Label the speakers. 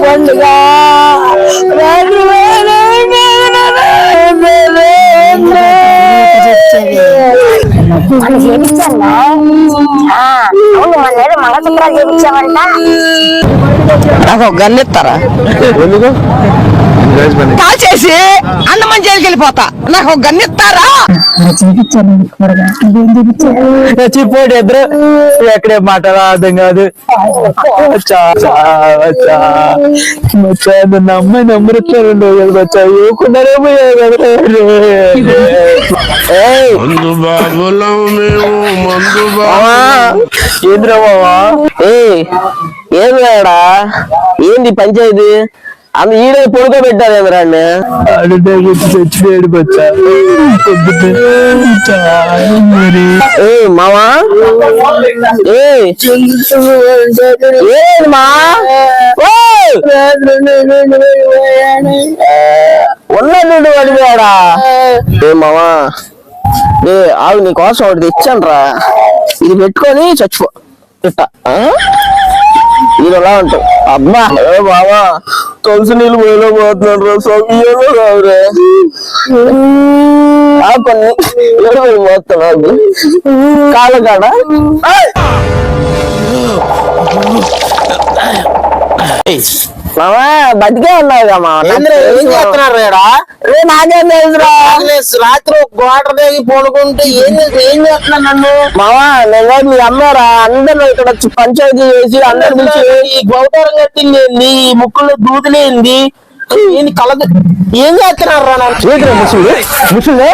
Speaker 1: పండుగ
Speaker 2: మనం చేయించాలా? అవును, మన ఏదో మంగళసూత్రాలు చేయించామంట.
Speaker 1: నాకు ఒక గన్ను ఇస్తారా? కాల్ చేసి అన్నమని జైలుకి వెళ్ళిపోతా. నాకు ఒక గన్ను ఇస్తారా? చచ్చిపోయాడు ఇద్దరు. ఎక్కడే మాట్లాడా అర్థం కాదు. నన్ను అమ్మాయి నమ్మరుతారండి వచ్చా ఊకున్నారేమో. ఏంద్రా బావా? ఏం లేడా? ఏంది పంచాయతీ? అంత ఈడే పడుకోబెట్టారు ఎదురాన్ని. చచ్చిపోయాడు బచ్చా. మావా మా ఉన్నట్టు అడిగాడా? మావా ఆగు, నీ కోసం ఒకటి తెచ్చాను రా. ఇది పెట్టుకొని చచ్చిపో. ఇది ఎలా ఉంటావు? అబ్బా బావా, తులసి నీళ్ళు పోయిలో పోతున్నాడు రా. సొయ్యలో కాదురా కొన్ని పోతున్నాడు కాళ్ళ కాడ. మామా బతికే ఉన్నావు కమ్మా. ఏం చేస్తున్నారు రేడా? నాకేం తెలుసురా. రాత్రి గోడ దిగి పడుకుంటే ఏం చేస్తున్నా నన్ను? మామా నేను మీ అమ్మారా అందరూ ఇక్కడ పంచాయతీ చేసి అందరు పిలిచి ఈ గౌతారం కట్టింది ఏంది, ఈ ముక్కుల్లో దూదులేంది, ఏంది కలదు, ఏం చేస్తున్నారు రా? ముసులు ముసులే